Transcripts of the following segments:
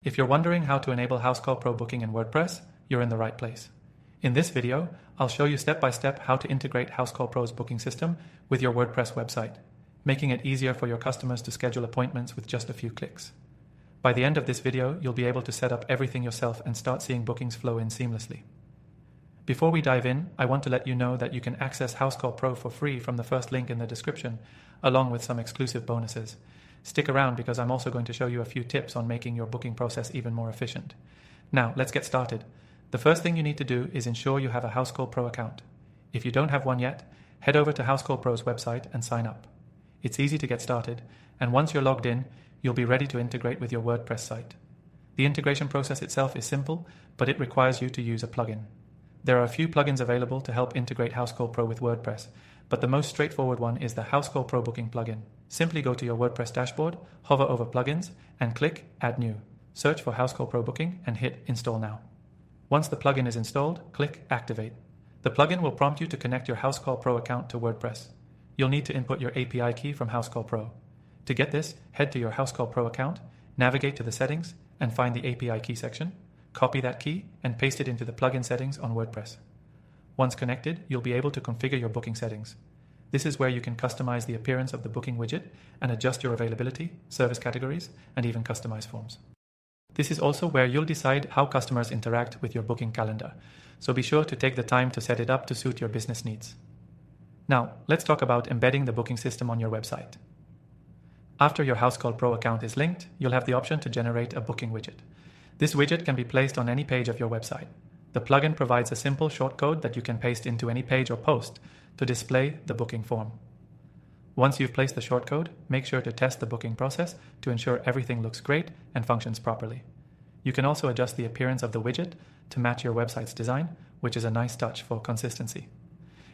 If you're wondering how to enable Housecall Pro booking in WordPress, you're in the right place. In this video, I'll show you step by step how to integrate Housecall Pro's booking system with your WordPress website, making it easier for your customers to schedule appointments with just a few clicks. By the end of this video, you'll be able to set up everything yourself and start seeing bookings flow in seamlessly. Before we dive in, I want to let you know that you can access Housecall Pro for free from the first link in the description, along with some exclusive bonuses. Stick around because I'm also going to show you a few tips on making your booking process even more efficient. Now, let's get started. The first thing you need to do is ensure you have a Housecall Pro account. If you don't have one yet, head over to Housecall Pro's website and sign up. It's easy to get started, and once you're logged in, you'll be ready to integrate with your WordPress site. The integration process itself is simple, but it requires you to use a plugin. There are a few plugins available to help integrate Housecall Pro with WordPress, but the most straightforward one is the Housecall Pro Booking plugin. Simply go to your WordPress dashboard, hover over Plugins, and click Add New. Search for Housecall Pro Booking and hit Install Now. Once the plugin is installed, click Activate. The plugin will prompt you to connect your Housecall Pro account to WordPress. You'll need to input your API key from Housecall Pro. To get this, head to your Housecall Pro account, navigate to the settings, and find the API key section. Copy that key and paste it into the plugin settings on WordPress. Once connected, you'll be able to configure your booking settings. This is where you can customize the appearance of the booking widget and adjust your availability, service categories, and even customize forms. This is also where you'll decide how customers interact with your booking calendar, so be sure to take the time to set it up to suit your business needs. Now, let's talk about embedding the booking system on your website. After your Housecall Pro account is linked, you'll have the option to generate a booking widget. This widget can be placed on any page of your website. The plugin provides a simple shortcode that you can paste into any page or post to display the booking form. Once you've placed the shortcode, make sure to test the booking process to ensure everything looks great and functions properly. You can also adjust the appearance of the widget to match your website's design, which is a nice touch for consistency.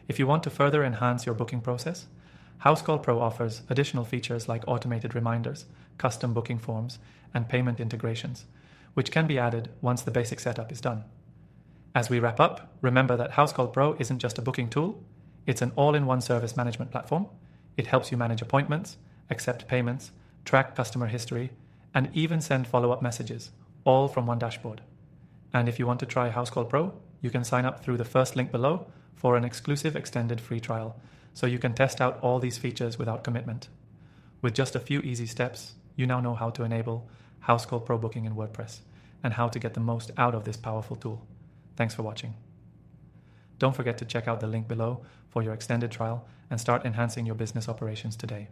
If you want to further enhance your booking process, Housecall Pro offers additional features like automated reminders, custom booking forms, and payment integrations, which can be added once the basic setup is done. As we wrap up, remember that Housecall Pro isn't just a booking tool, it's an all-in-one service management platform. It helps you manage appointments, accept payments, track customer history, and even send follow-up messages, all from one dashboard. And if you want to try Housecall Pro, you can sign up through the first link below for an exclusive extended free trial, so you can test out all these features without commitment. With just a few easy steps, you now know how to enable Housecall Pro booking in WordPress and how to get the most out of this powerful tool. Thanks for watching. Don't forget to check out the link below for your extended trial and start enhancing your business operations today.